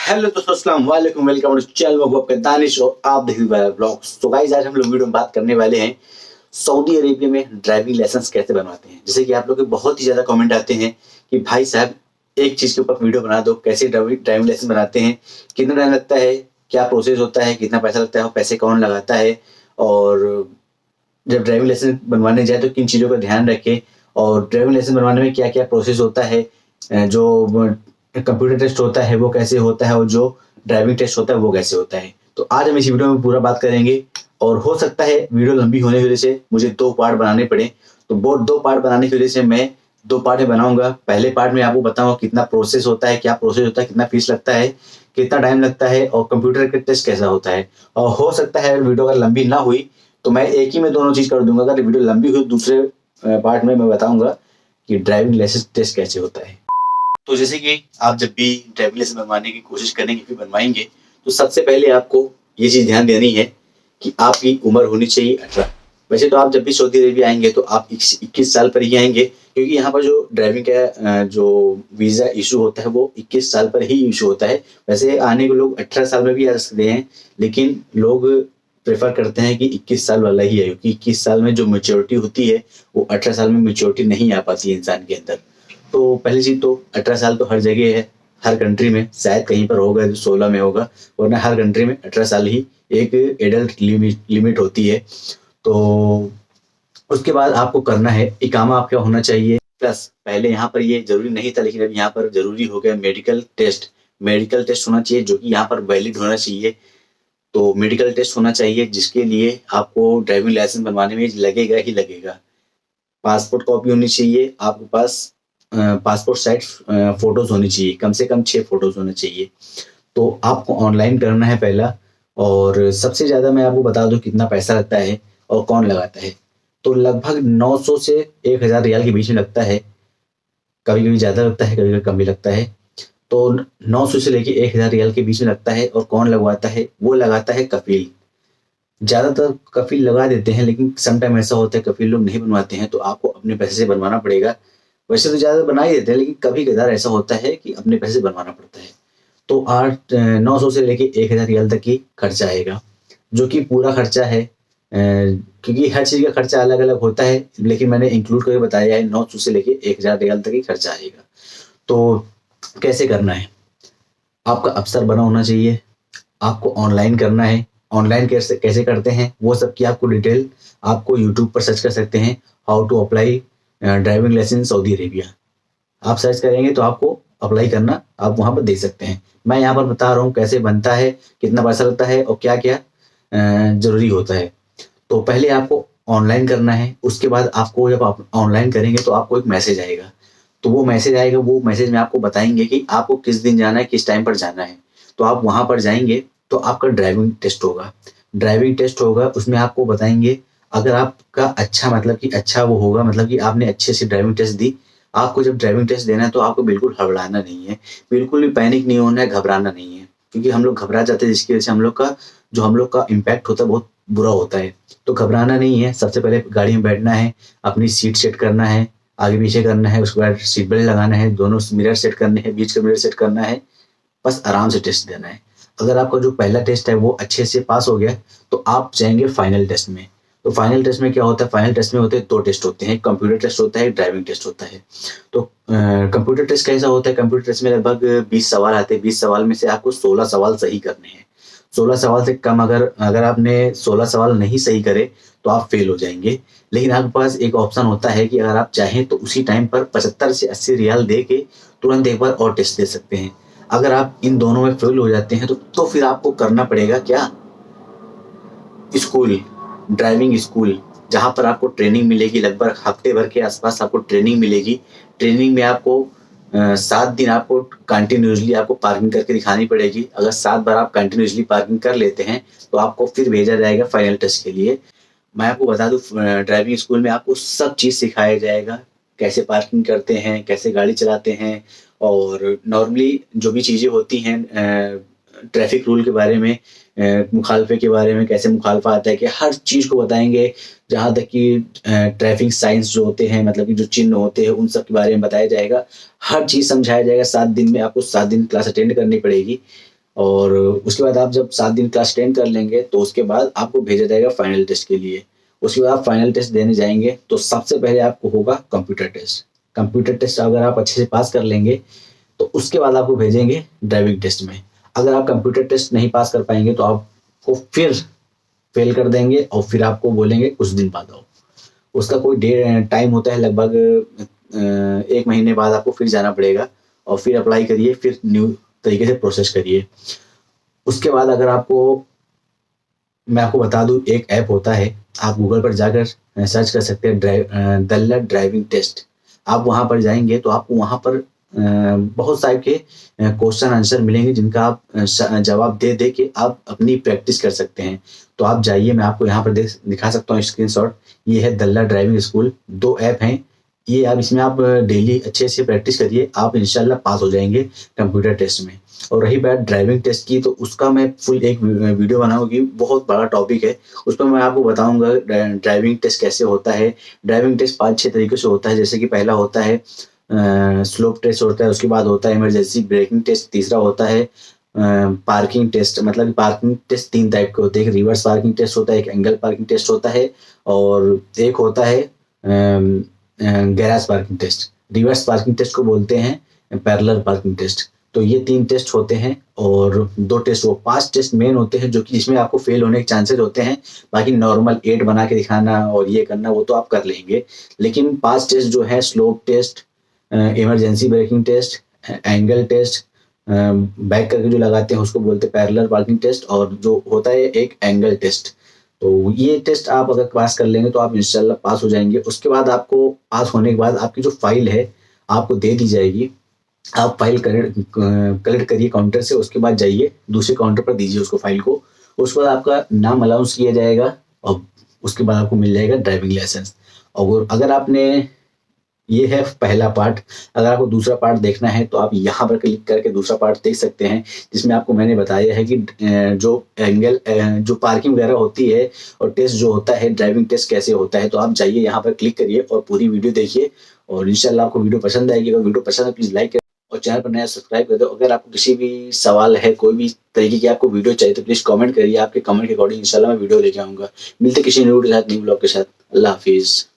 Hello दोस्तों, अस्सलाम वालेकुम, वेलकम टू चैनल में आपका दानिश और आप देख रहे हैं ब्लॉग्स। तो गाइस, आज हम लोग वीडियो में बात करने वाले हैं सऊदी अरेबिया में ड्राइविंग लाइसेंस कैसे बनवाते हैं। जैसे कि आप लोग के बहुत ही ज्यादा कमेंट आते हैं कि भाई साहब एक चीज के ऊपर वीडियो बना दो, कैसे ड्राइविंग लाइसेंस बनाते हैं, कितना टाइम लगता है, क्या प्रोसेस होता है, कितना पैसा लगता है और पैसे कौन लगाता है, और जब ड्राइविंग लाइसेंस बनवाने जाए तो किन चीज़ों का ध्यान रखें, और ड्राइविंग लाइसेंस बनवाने में क्या क्या प्रोसेस होता है, जो कंप्यूटर टेस्ट होता है वो कैसे होता है, और जो ड्राइविंग टेस्ट होता है वो कैसे होता है। तो आज हम इस वीडियो में पूरा बात करेंगे, और हो सकता है वीडियो लंबी होने की वजह से मुझे 2 पार्ट बनाने पड़े। तो वो 2 पार्ट बनाने की वजह से मैं 2 पार्ट में बनाऊंगा। पहले पार्ट में आपको बताऊंगा कितना प्रोसेस होता है, क्या प्रोसेस होता है, कितना फीस लगता है, कितना टाइम लगता है, और कंप्यूटर का टेस्ट कैसा होता है। और हो सकता है वीडियो अगर लंबी ना हुई तो मैं एक ही में दोनों चीज कर दूंगा। अगर वीडियो लंबी हुई दूसरे पार्ट में मैं बताऊंगा कि ड्राइविंग लाइसेंस टेस्ट कैसे होता है। तो जैसे कि आप जब भी ड्राइविंग लाइसेंस बनवाने की कोशिश करेंगे, फिर बनवाएंगे, तो सबसे पहले आपको ये चीज ध्यान देनी है कि आपकी उम्र होनी चाहिए 18। वैसे तो आप जब भी सऊदी अरेबिया आएंगे तो आप 21 साल पर ही आएंगे, क्योंकि यहाँ पर जो ड्राइविंग का जो वीजा इशू होता है वो 21 साल पर ही इशू होता है। वैसे आने को लोग 18 साल में भी आ सकते हैं, लेकिन लोग प्रेफर करते हैं कि 21 साल वाला ही है, क्योंकि 21 साल में जो मेच्योरिटी होती है वो 18 साल में मेच्योरिटी नहीं आ पाती है इंसान के अंदर। तो पहली चीज तो 18 साल तो हर जगह है, हर कंट्री में, शायद कहीं पर होगा जो 16 में होगा, वरना हर कंट्री में 18 साल ही एक एडल्ट लिमिट होती है। तो उसके बाद आपको करना है, इकामा आपका होना चाहिए। प्लस पहले यहाँ पर ये जरूरी नहीं था, लेकिन अब यहाँ पर जरूरी हो गया मेडिकल टेस्ट। मेडिकल टेस्ट होना चाहिए जो कि यहाँ पर वैलिड होना चाहिए। तो मेडिकल टेस्ट होना चाहिए जिसके लिए आपको ड्राइविंग लाइसेंस बनवाने में लगेगा ही लगेगा। पासपोर्ट कॉपी होनी चाहिए आपके पास, पासपोर्ट साइज फोटोज होनी चाहिए, कम से कम 6 फोटोज होने चाहिए। तो आपको ऑनलाइन करना है पहला। और सबसे ज़्यादा मैं आपको बता दूं कितना पैसा लगता है और कौन लगाता है। तो लगभग 900 से 1000 रियाल के बीच में लगता है। कभी कभी ज़्यादा लगता है, कभी कभी कम भी लगता है। तो 900 से लेके 1000 रियाल के बीच में लगता है। और कौन लगवाता है? वो लगाता है कफील। ज़्यादातर कफील लगा देते हैं, लेकिन सम टाइम ऐसा होता है कफील लोग नहीं बनवाते हैं, तो आपको अपने पैसे से बनवाना पड़ेगा। वैसे तो ज़्यादा बना ही देते हैं, लेकिन कभी कदार ऐसा होता है कि अपने पैसे बनवाना पड़ता है। तो 900 से लेके 1000 रियाल तक की खर्चा आएगा, जो कि पूरा खर्चा है। क्योंकि हर चीज़ का खर्चा अलग अलग होता है, लेकिन मैंने इंक्लूड करके बताया है 900 से लेके 1000 रियाल तक ही खर्चा आएगा। तो कैसे करना है? आपका अफसर बना होना चाहिए, आपको ऑनलाइन करना है। ऑनलाइन कैसे कैसे करते हैं वो सब की आपको डिटेल आपको यूट्यूब पर सर्च कर सकते हैं, how to apply driving license Saudi Arabia. आप सर्च करेंगे तो आपको अप्लाई करना आप वहाँ पर देख सकते हैं। मैं यहाँ पर बता रहा हूँ कैसे बनता है, कितना पैसा लगता है और क्या क्या जरूरी होता है। तो पहले आपको ऑनलाइन करना है। उसके बाद आपको जब आप ऑनलाइन करेंगे तो आपको एक मैसेज आएगा। तो वो मैसेज आएगा, वो मैसेज में आपको बताएंगे कि आपको किस दिन जाना है, किस टाइम पर जाना है। तो आप वहाँ पर जाएंगे तो आपका ड्राइविंग टेस्ट होगा। ड्राइविंग टेस्ट होगा, उसमें आपको बताएंगे। अगर आपका अच्छा मतलब कि अच्छा वो होगा, मतलब कि आपने अच्छे से ड्राइविंग टेस्ट दी। आपको जब ड्राइविंग टेस्ट देना है तो आपको बिल्कुल हड़बड़ाना नहीं है, बिल्कुल भी पैनिक नहीं होना है, घबराना नहीं है। क्योंकि हम लोग घबरा जाते हैं, जिसकी वजह से हम लोग का इम्पैक्ट होता है बहुत बुरा होता है। तो घबराना नहीं है। सबसे पहले गाड़ी में बैठना है, अपनी सीट सेट करना है, आगे पीछे करना है, उसके बाद सीट बेल्ट लगाना है, दोनों मिरर सेट करने हैं, बीच का मिरर सेट करना है। बस आराम से टेस्ट देना है। अगर आपका जो पहला टेस्ट है वो अच्छे से पास हो गया तो आप जाएंगे फाइनल टेस्ट में। तो फाइनल टेस्ट में क्या होता है? फाइनल टेस्ट में होते हैं 2 टेस्ट होते हैं, कंप्यूटर टेस्ट होता है, ड्राइविंग टेस्ट होता है। तो कंप्यूटर टेस्ट कैसा होता है? कंप्यूटर टेस्ट में लगभग 20 सवाल आते हैं। 20 सवाल में से आपको 16 सवाल सही करने हैं। 16 सवाल से कम अगर अगर आपने 16 सवाल नहीं सही करे तो आप फेल हो जाएंगे। लेकिन आपके पास एक ऑप्शन होता है कि अगर आप चाहें तो उसी टाइम पर 75 से 80 रियाल दे के तुरंत एक बार और टेस्ट दे सकते हैं। अगर आप इन दोनों में फेल हो जाते हैं तो फिर आपको करना पड़ेगा क्या? स्कूल, ड्राइविंग स्कूल, जहाँ पर आपको ट्रेनिंग मिलेगी। लगभग हफ्ते भर के आसपास आपको ट्रेनिंग मिलेगी। ट्रेनिंग में आपको 7 दिन आपको कंटिन्यूसली आपको पार्किंग करके दिखानी पड़ेगी। अगर 7 बार आप कंटिन्यूसली पार्किंग कर लेते हैं तो आपको फिर भेजा जाएगा फाइनल टेस्ट के लिए। मैं आपको बता दूं, ड्राइविंग स्कूल में आपको सब चीज़ सिखाया जाएगा। कैसे पार्किंग करते हैं, कैसे गाड़ी चलाते हैं, और नॉर्मली जो भी चीज़ें होती हैं ट्रैफिक रूल के बारे में, मुखालफे के बारे में, कैसे मुखालफा आता है, कि हर चीज़ को बताएंगे। जहाँ तक कि ट्रैफिक साइंस जो होते हैं, मतलब कि जो चिन्ह होते हैं, उन सब के बारे में बताया जाएगा। हर चीज़ समझाया जाएगा 7 दिन में। आपको 7 दिन क्लास अटेंड करनी पड़ेगी। और उसके बाद आप जब 7 दिन क्लास 10 कर लेंगे तो उसके बाद आपको भेजा जाएगा फाइनल टेस्ट के लिए। उसके बाद आप फाइनल टेस्ट देने जाएंगे तो सबसे पहले आपको होगा कंप्यूटर टेस्ट। कंप्यूटर टेस्ट अगर आप अच्छे से पास कर लेंगे तो उसके बाद आपको भेजेंगे ड्राइविंग टेस्ट में। अगर आप कंप्यूटर टेस्ट नहीं पास कर पाएंगे तो आपको फिर फेल कर देंगे और फिर आपको बोलेंगे कुछ दिन बाद आओ। उसका कोई टाइम होता है, लगभग 1 महीने बाद आपको फिर जाना पड़ेगा और फिर अप्लाई करिए, फिर न्यू तरीके से प्रोसेस करिए। उसके बाद अगर आपको, मैं आपको बता दूं, एक ऐप होता है, आप गूगल पर जाकर सर्च कर सकते हैं दल्ला ड्राइविंग टेस्ट। आप वहां पर जाएंगे तो आपको वहां पर बहुत सारे के क्वेश्चन आंसर मिलेंगे जिनका आप जवाब दे दे के आप अपनी प्रैक्टिस कर सकते हैं। तो आप जाइए, मैं आपको यहाँ पर दिखा सकता हूँ स्क्रीनशॉट। ये है दल्ला ड्राइविंग स्कूल, 2 ऐप हैं ये। आप इसमें आप डेली अच्छे से प्रैक्टिस करिए, आप इंशाल्लाह पास हो जाएंगे कंप्यूटर टेस्ट में। और रही बात ड्राइविंग टेस्ट की, तो उसका मैं फुल एक वीडियो बनाऊंगी, बहुत बड़ा टॉपिक है। उस पर मैं आपको बताऊंगा ड्राइविंग टेस्ट कैसे होता है। ड्राइविंग टेस्ट 5-6 तरीके से होता है, जैसे कि पहला होता है स्लोप टेस्ट होता है, उसके बाद होता है इमरजेंसी ब्रेकिंग टेस्ट, तीसरा होता है पार्किंग टेस्ट। मतलब पार्किंग टेस्ट 3 टाइप के होते हैं, एक रिवर्स पार्किंग टेस्ट होता है, एक एंगल पार्किंग टेस्ट होता है और एक होता है garage parking test. Reverse parking test को बोलते हैं पैरेलल पार्किंग टेस्ट। तो ये 3 टेस्ट होते हैं और 2 टेस्ट, वो 5 टेस्ट मेन होते हैं जो कि जिसमें आपको फेल होने के चांसेस होते हैं। बाकी नॉर्मल 8 बना के दिखाना और ये करना वो तो आप कर लेंगे, लेकिन 5 टेस्ट जो है, slope test, emergency braking test, angle test, back करके जो लगाते हैं उसको बोलते हैं पैरेलल पार्किंग टेस्ट, और जो होता है एक एंगल टेस्ट। तो ये टेस्ट आप अगर पास कर लेंगे तो आप इंशाल्लाह पास हो जाएंगे। उसके बाद आपको पास होने के बाद आपकी जो फाइल है आपको दे दी जाएगी। आप फाइल कलेक्ट करिए काउंटर से, उसके बाद जाइए दूसरे काउंटर पर दीजिए उसको, फाइल को। उसके बाद आपका नाम अलाउंस किया जाएगा और उसके बाद आपको मिल जाएगा ड्राइविंग लाइसेंस। और अगर आपने, ये है पहला पार्ट। अगर आपको दूसरा पार्ट देखना है तो आप यहाँ पर क्लिक करके दूसरा पार्ट देख सकते हैं, जिसमें आपको मैंने बताया है कि जो पार्किंग वगैरह होती है और टेस्ट जो होता है, ड्राइविंग टेस्ट कैसे होता है। तो आप जाइए यहाँ पर क्लिक करिए और पूरी वीडियो देखिए और इंशाल्लाह आपको वीडियो पसंद आएगी। अगर वीडियो पसंद है प्लीज़ लाइक करें और चैनल पर नया सब्सक्राइब कर दो। अगर आपको किसी भी सवाल है, कोई भी तरीके की आपको वीडियो चाहिए तो प्लीज़ कमेंट करिए, आपके कमेंट के अकॉर्डिंग इंशाल्लाह मैं वीडियो लेके आऊँगा। मिलते किसी न्यू वीडियो के साथ, न्यू ब्लॉग के साथ। अल्लाह हाफिज़।